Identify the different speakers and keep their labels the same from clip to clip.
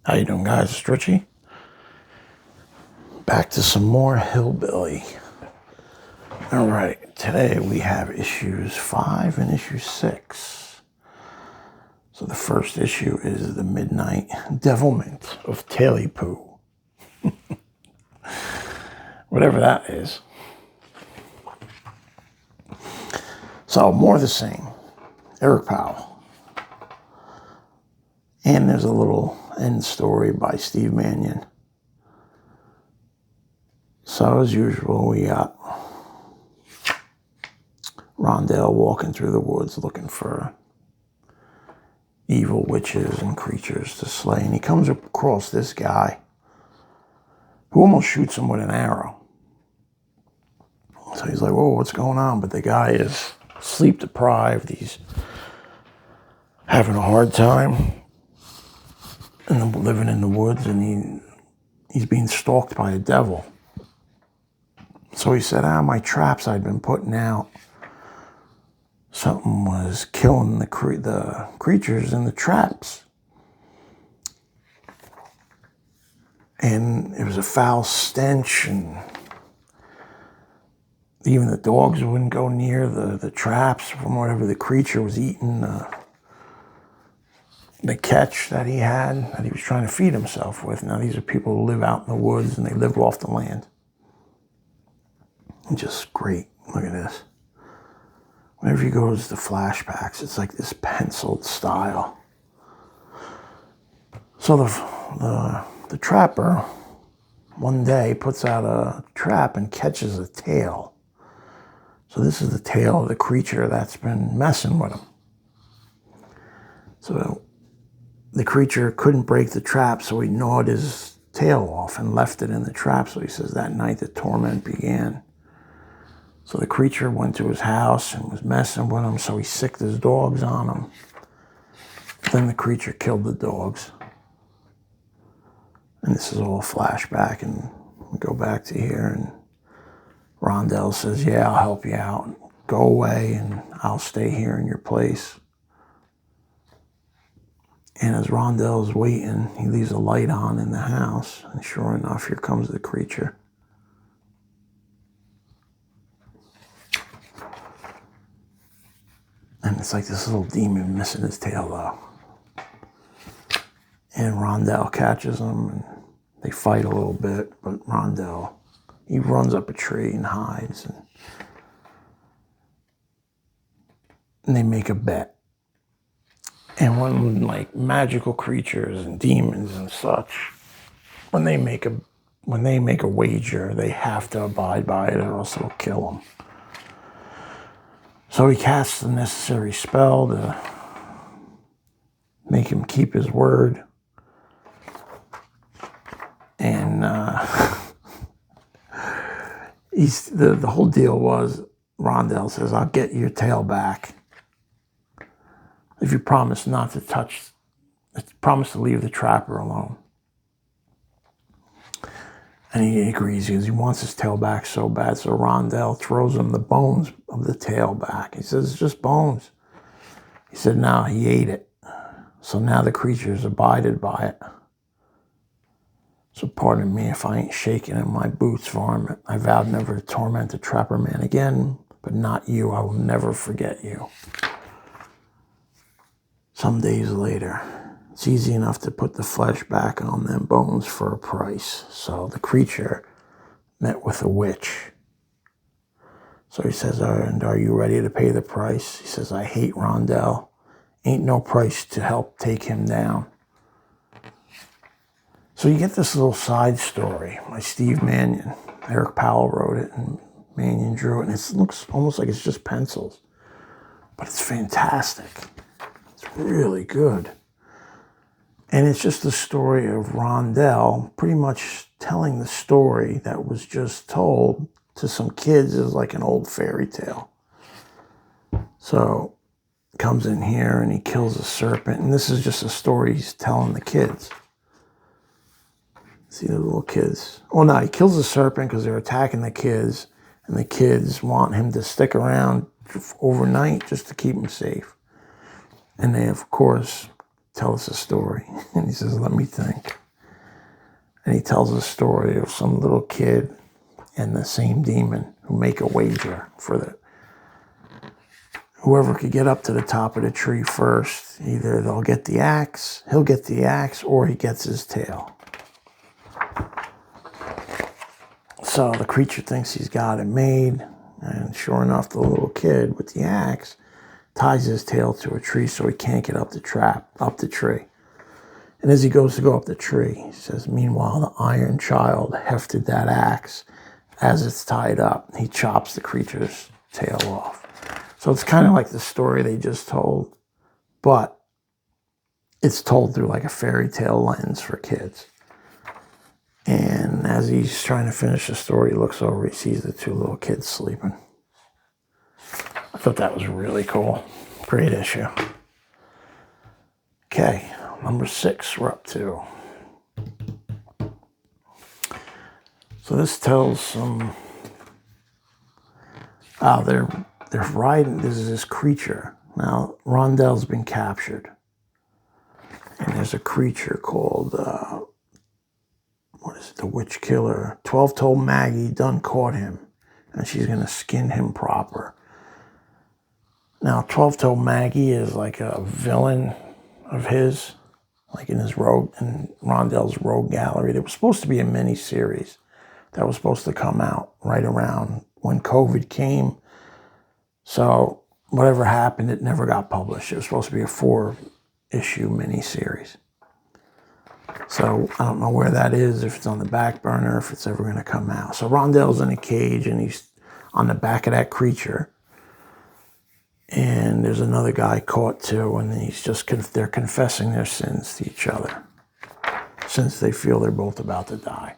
Speaker 1: How you doing, guys? It's Richie. Back to some more Hillbilly. All right, today we have issues 5 and issue 6. So the first issue is the Midnight Devilment of Taily Poo. Whatever that is. So more of the same. Eric Powell. And there's a little end story by Steve Mannion. So as usual, we got Rondell walking through the woods looking for evil witches and creatures to slay. And he comes across this guy who almost shoots him with an arrow. So he's like, whoa, what's going on? But the guy is sleep deprived. He's having a hard time and living in the woods, and he's being stalked by a devil. So he said, my traps I'd been putting out, something was killing the creatures in the traps. And it was a foul stench, and even the dogs wouldn't go near the traps from whatever the creature was eating, the catch that he had, that he was trying to feed himself with. Now, these are people who live out in the woods, and they live off the land. And just great. Look at this. Whenever he goes to flashbacks, it's like this penciled style. So the trapper, one day, puts out a trap and catches a tail. So this is the tail of the creature that's been messing with him. So the creature couldn't break the trap, so he gnawed his tail off and left it in the trap. So he says that night the torment began. So the creature went to his house and was messing with him, so he sicked his dogs on him. Then the creature killed the dogs. And this is all flashback, and we go back to here, and Rondell says, yeah, I'll help you out. Go away, and I'll stay here in your place. And as Rondell's waiting, he leaves a light on in the house, and sure enough, here comes the creature. And it's like this little demon missing his tail, though. And Rondell catches him, and they fight a little bit, but Rondell, he runs up a tree and hides, and they make a bet. And when, like, magical creatures and demons and such, when they make a wager, they have to abide by it, or else it'll kill them. So he casts the necessary spell to make him keep his word. And the whole deal was, Rondell says, I'll get your tail back if you promise not to promise to leave the trapper alone. And he agrees because he wants his tail back so bad. So Rondell throws him the bones of the tail back. He says, it's just bones. He said, no, he ate it. So now the creature's abided by it. So pardon me if I ain't shaking in my boots for him. I vowed never to torment the trapper man again, but not you. I will never forget you. Some days later, it's easy enough to put the flesh back on them bones for a price. So the creature met with a witch. So he says, and are you ready to pay the price? He says, I hate Rondell. Ain't no price to help take him down. So you get this little side story by Steve Mannion. Eric Powell wrote it, and Mannion drew it. And it looks almost like it's just pencils. But it's fantastic. It's really good. And it's just the story of Rondell pretty much telling the story that was just told to some kids as like an old fairy tale. So he comes in here and he kills a serpent. And this is just a story he's telling the kids. See the little kids. Well, no, he kills the serpent because they're attacking the kids. And the kids want him to stick around overnight just to keep him safe. And they, of course, tell us a story. And he says, let me think. And he tells a story of some little kid and the same demon who make a wager for whoever could get up to the top of the tree first. Either they'll get the axe, he'll get the axe, or he gets his tail. So the creature thinks he's got it made, and sure enough, the little kid with the axe ties his tail to a tree so he can't get up the tree. And as he goes to go up the tree, he says, meanwhile, the iron child hefted that axe. As it's tied up, he chops the creature's tail off. So it's kind of like the story they just told, but it's told through like a fairy tale lens for kids. And as he's trying to finish the story, he looks over, he sees the two little kids sleeping. I thought that was really cool. Great issue. Okay, number 6 we're up to. So this tells some, they're riding, this is this creature. Now, Rondell's been captured. And there's a creature called, the witch killer. 12-toed Maggie done caught him. And she's going to skin him proper. Now, 12-toed Maggie is like a villain of his, like in Rondell's Rogue Gallery. There was supposed to be a mini-series that was supposed to come out right around when COVID came. So whatever happened, it never got published. It was supposed to be a 4-issue miniseries. So I don't know where that is, if it's on the back burner, if it's ever going to come out. So Rondell's in a cage, and he's on the back of that creature. And there's another guy caught too, and they're confessing their sins to each other, since they feel they're both about to die.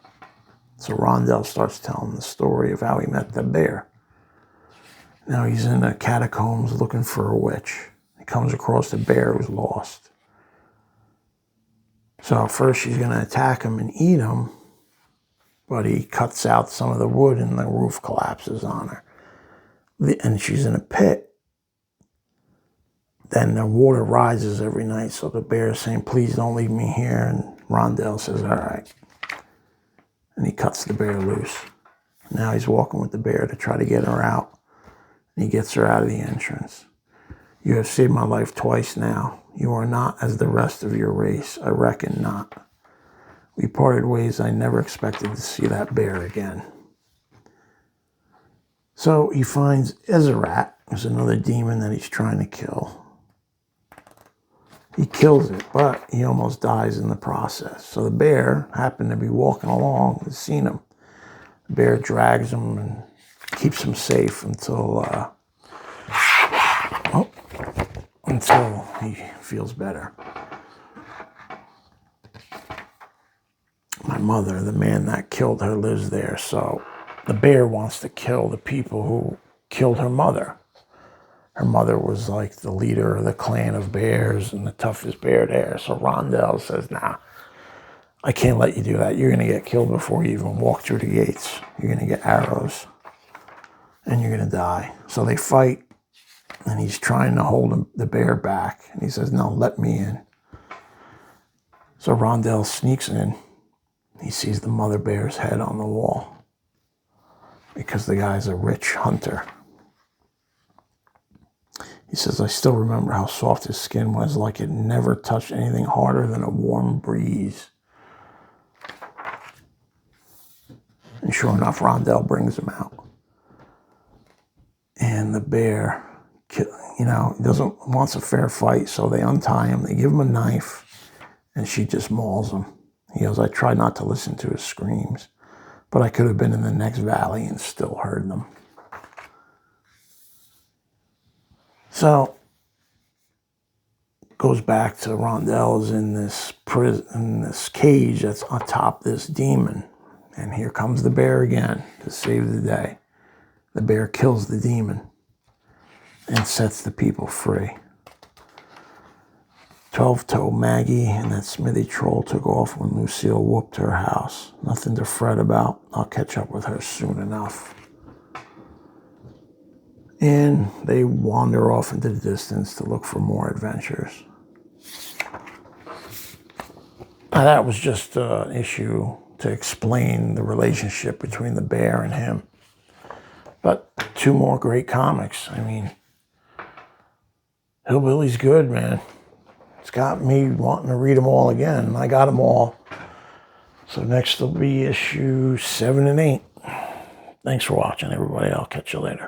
Speaker 1: So Rondell starts telling the story of how he met the bear. Now he's in the catacombs looking for a witch. He comes across the bear who's lost. So first she's going to attack him and eat him, but he cuts out some of the wood and the roof collapses on her. And she's in a pit. Then the water rises every night, so the bear is saying, please don't leave me here. And Rondell says, all right. And he cuts the bear loose. Now he's walking with the bear to try to get her out. And he gets her out of the entrance. You have saved my life twice now. You are not as the rest of your race. I reckon not. We parted ways. I never expected to see that bear again. So he finds Ezerat, who's another demon that he's trying to kill. He kills it, but he almost dies in the process. So the bear happened to be walking along and seen him. The bear drags him and keeps him safe until he feels better. My mother, the man that killed her, lives there. So the bear wants to kill the people who killed her mother. Her mother was like the leader of the clan of bears and the toughest bear there. So Rondell says, nah, I can't let you do that. You're going to get killed before you even walk through the gates. You're going to get arrows and you're going to die. So they fight, and he's trying to hold the bear back. And he says, no, let me in. So Rondell sneaks in. He sees the mother bear's head on the wall because the guy's a rich hunter. He says, I still remember how soft his skin was, like it never touched anything harder than a warm breeze. And sure enough, Rondell brings him out. And the bear, wants a fair fight, so they untie him, they give him a knife, and she just mauls him. He goes, I tried not to listen to his screams, but I could have been in the next valley and still heard them. So, goes back to Rondell's in this prison, in this cage that's on top of this demon. And here comes the bear again to save the day. The bear kills the demon and sets the people free. 12-toed Maggie and that Smithy troll took off when Lucille whooped her house. Nothing to fret about. I'll catch up with her soon enough. And they wander off into the distance to look for more adventures. That was just an issue to explain the relationship between the bear and him. But 2 more great comics. I mean, Hillbilly's good, man. It's got me wanting to read them all again. I got them all. So next will be issue 7 and 8. Thanks for watching, everybody. I'll catch you later.